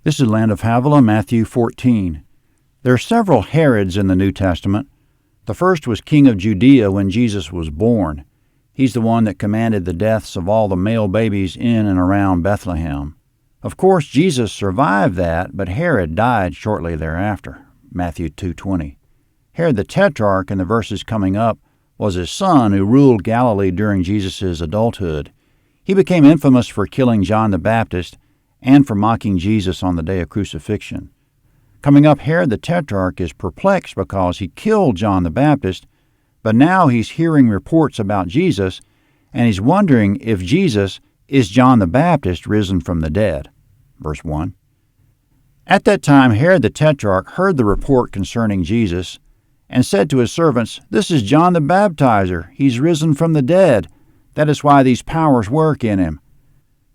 This is Land of Havilah, Matthew 14. There are several Herods in the New Testament. The first was king of Judea when Jesus was born. He's the one that commanded the deaths of all the male babies in and around Bethlehem. Of course, Jesus survived that, but Herod died shortly thereafter, Matthew 2:20. Herod the Tetrarch, in the verses coming up, was his son who ruled Galilee during Jesus' adulthood. He became infamous for killing John the Baptist and for mocking Jesus on the day of crucifixion. Coming up, Herod the Tetrarch is perplexed because he killed John the Baptist, but now he's hearing reports about Jesus, and he's wondering if Jesus is John the Baptist risen from the dead. Verse 1. At that time Herod the Tetrarch heard the report concerning Jesus, and said to his servants, "This is John the Baptizer. He's risen from the dead. That is why these powers work in him."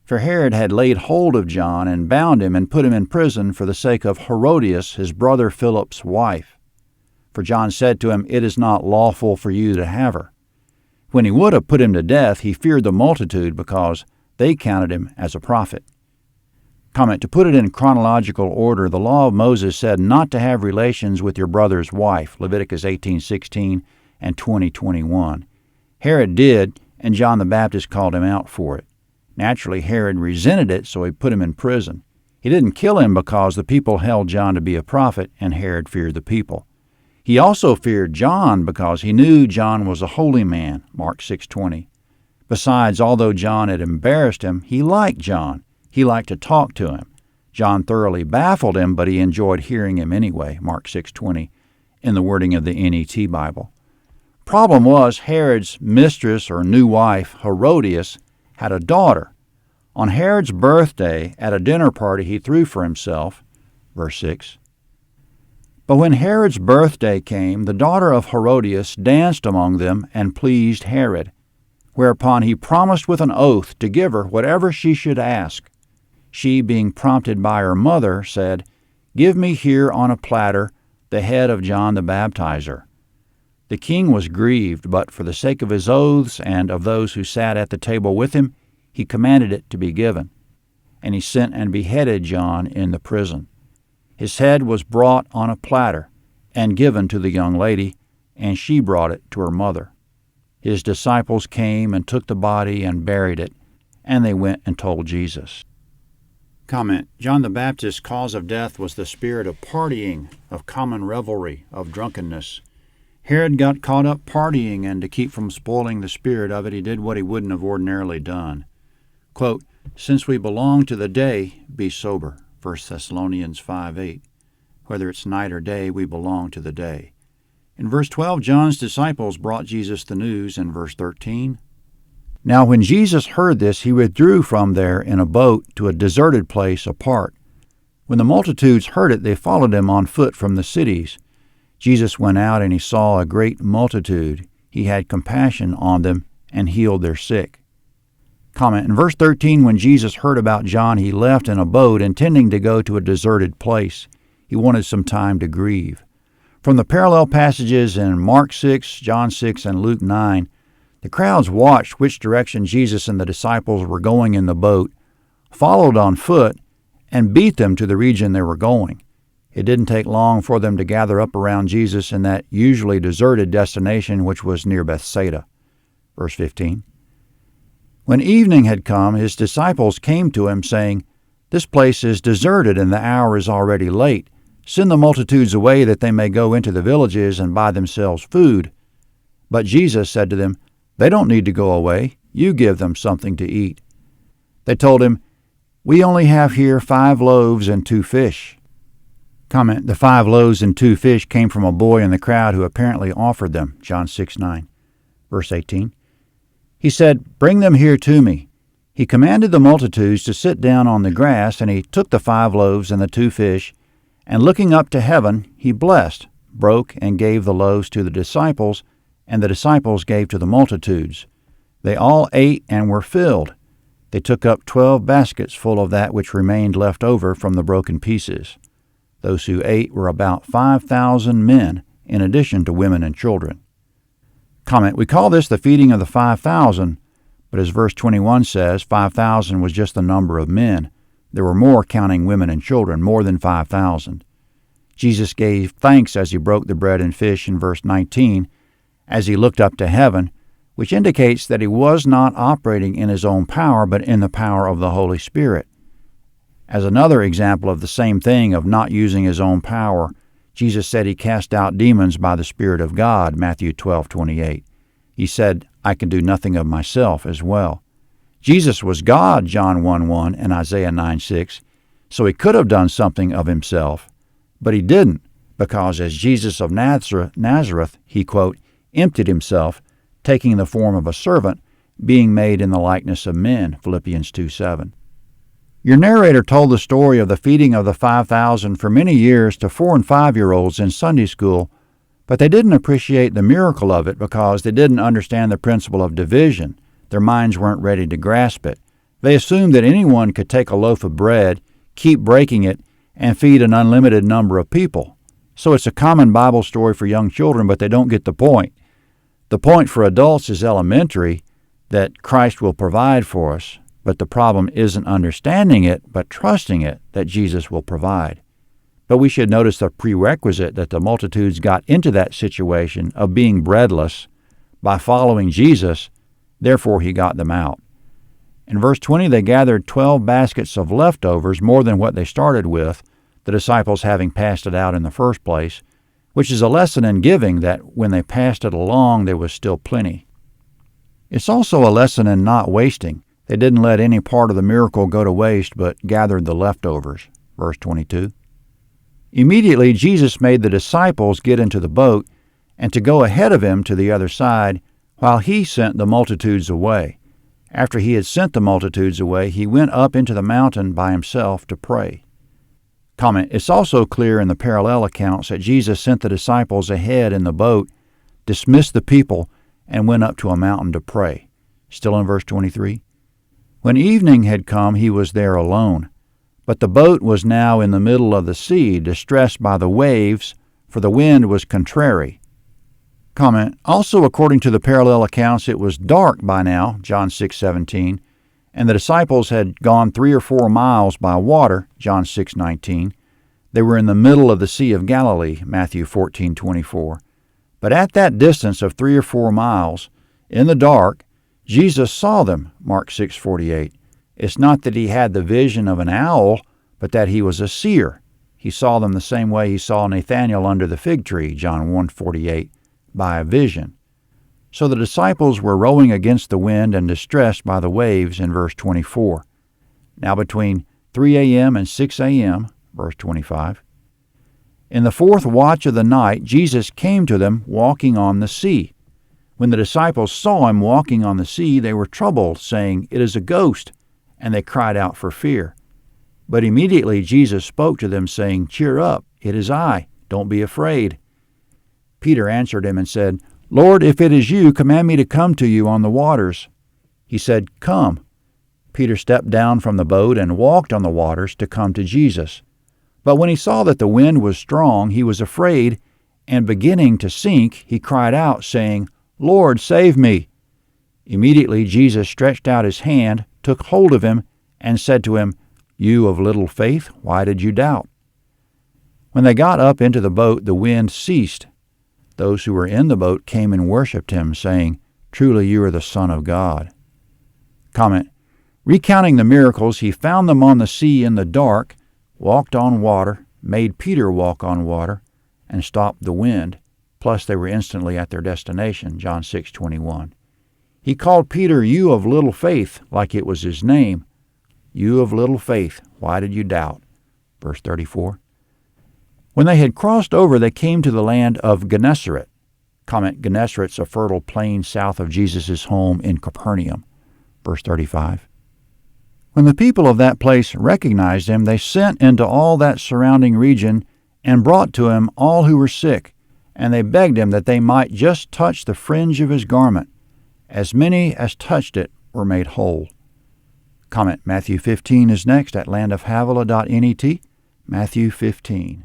For Herod had laid hold of John and bound him and put him in prison for the sake of Herodias, his brother Philip's wife. For John said to him, "It is not lawful for you to have her." When he would have put him to death, he feared the multitude because they counted him as a prophet. Comment: to put it in chronological order, the law of Moses said not to have relations with your brother's wife, Leviticus 18:16 and 20:21. Herod did, and John the Baptist called him out for it. Naturally, Herod resented it, so he put him in prison. He didn't kill him because the people held John to be a prophet, and Herod feared the people. He also feared John because he knew John was a holy man, Mark 6:20. Besides, although John had embarrassed him, he liked John. He liked to talk to him. John thoroughly baffled him, but he enjoyed hearing him anyway, Mark 6:20, in the wording of the NET Bible. Problem was, Herod's mistress or new wife, Herodias, had a daughter. On Herod's birthday, at a dinner party he threw for himself, verse 6. But when Herod's birthday came, the daughter of Herodias danced among them and pleased Herod, whereupon he promised with an oath to give her whatever she should ask. She, being prompted by her mother, said, "Give me here on a platter the head of John the Baptizer." The king was grieved, but for the sake of his oaths and of those who sat at the table with him, he commanded it to be given. And he sent and beheaded John in the prison. His head was brought on a platter and given to the young lady, and she brought it to her mother. His disciples came and took the body and buried it, and they went and told Jesus. Comment: John the Baptist's cause of death was the spirit of partying, of common revelry, of drunkenness. Herod got caught up partying, and to keep from spoiling the spirit of it, he did what he wouldn't have ordinarily done. Quote, "Since we belong to the day, be sober," 1 Thessalonians 5:8. Whether it's night or day, we belong to the day. In verse 12, John's disciples brought Jesus the news. In verse 13, "Now when Jesus heard this, he withdrew from there in a boat to a deserted place apart. When the multitudes heard it, they followed him on foot from the cities. Jesus went out, and he saw a great multitude. He had compassion on them and healed their sick." Comment: in verse 13, when Jesus heard about John, he left in a boat, intending to go to a deserted place. He wanted some time to grieve. From the parallel passages in Mark 6, John 6, and Luke 9, the crowds watched which direction Jesus and the disciples were going in the boat, followed on foot, and beat them to the region they were going. It didn't take long for them to gather up around Jesus in that usually deserted destination, which was near Bethsaida. Verse 15. When evening had come, his disciples came to him, saying, "This place is deserted, and the hour is already late. Send the multitudes away that they may go into the villages and buy themselves food." But Jesus said to them, "They don't need to go away. You give them something to eat." They told him, "We only have here 5 loaves and 2 fish. Comment: the 5 loaves and 2 fish came from a boy in the crowd who apparently offered them, John 6:9. Verse 18. He said, "Bring them here to me." He commanded the multitudes to sit down on the grass, and he took the 5 loaves and the 2 fish, and looking up to heaven, he blessed, broke, and gave the loaves to the disciples, and the disciples gave to the multitudes. They all ate and were filled. They took up 12 baskets full of that which remained left over from the broken pieces. Those who ate were about 5,000 men, in addition to women and children. Comment: we call this the feeding of the 5,000, but as verse 21 says, 5,000 was just the number of men, There were more counting women and children, more than 5,000. Jesus gave thanks as he broke the bread and fish in verse 19, as he looked up to heaven, which indicates that he was not operating in his own power, but in the power of the Holy Spirit. As another example of the same thing, of not using his own power, Jesus said he cast out demons by the Spirit of God, Matthew 12:28. He said, I can do nothing of myself as well. Jesus was God, John 1:1 and Isaiah 9:6, so he could have done something of himself, but he didn't, because as Jesus of Nazareth, he, quote, emptied himself, taking the form of a servant, being made in the likeness of men, Philippians 2:7. Your narrator told the story of the feeding of the 5,000 for many years to 4- and 5-year-olds in Sunday school, but they didn't appreciate the miracle of it because they didn't understand the principle of division. Their minds weren't ready to grasp it. They assumed that anyone could take a loaf of bread, keep breaking it, and feed an unlimited number of people. So it's a common Bible story for young children, but they don't get the point. The point for adults is elementary, that Christ will provide for us, but the problem isn't understanding it, but trusting it that Jesus will provide. But we should notice the prerequisite that the multitudes got into that situation of being breadless by following Jesus, therefore he got them out. In verse 20, they gathered 12 baskets of leftovers, more than what they started with, the disciples having passed it out in the first place, which is a lesson in giving, that when they passed it along, there was still plenty. It's also a lesson in not wasting. They didn't let any part of the miracle go to waste, but gathered the leftovers. Verse 22. Immediately Jesus made the disciples get into the boat and to go ahead of him to the other side, while he sent the multitudes away. After he had sent the multitudes away, he went up into the mountain by himself to pray. Comment, it's also clear in the parallel accounts that Jesus sent the disciples ahead in the boat, dismissed the people, and went up to a mountain to pray. Still in verse 23. When evening had come, he was there alone. But the boat was now in the middle of the sea, distressed by the waves, for the wind was contrary. Comment, also according to the parallel accounts, it was dark by now, John 6:17, and the disciples had gone 3 or 4 miles by water, John 6:19. They were in the middle of the Sea of Galilee, Matthew 14:24. But at that distance of 3 or 4 miles, in the dark, Jesus saw them, Mark 6:48. It's not that he had the vision of an owl, but that he was a seer. He saw them the same way he saw Nathanael under the fig tree, John 1:48, by a vision. So the disciples were rowing against the wind and distressed by the waves in verse 24. Now between 3 a.m. and 6 a.m., verse 25. In the 4th watch of the night, Jesus came to them walking on the sea. When the disciples saw him walking on the sea, they were troubled, saying, "It is a ghost," and they cried out for fear. But immediately Jesus spoke to them, saying, "Cheer up, it is I, don't be afraid." Peter answered him and said, "Lord, if it is you, command me to come to you on the waters." He said, "Come." Peter stepped down from the boat and walked on the waters to come to Jesus. But when he saw that the wind was strong, he was afraid, and beginning to sink, he cried out, saying, "Lord, save me." Immediately Jesus stretched out his hand, took hold of him, and said to him, "You of little faith, why did you doubt?" When they got up into the boat, the wind ceased. Those who were in the boat came and worshipped him, saying, "Truly you are the Son of God." Comment, recounting the miracles, he found them on the sea in the dark, walked on water, made Peter walk on water, and stopped the wind. Plus they were instantly at their destination, John 6:21. He called Peter, "You of little faith," like it was his name. "You of little faith, why did you doubt?" Verse 34. When they had crossed over, they came to the land of Gennesaret. Comment, Gennesaret's a fertile plain south of Jesus' home in Capernaum. Verse 35. When the people of that place recognized him, they sent into all that surrounding region and brought to him all who were sick, and they begged him that they might just touch the fringe of his garment. As many as touched it were made whole. Comment, Matthew 15 is next at landofhavilah.net, Matthew 15.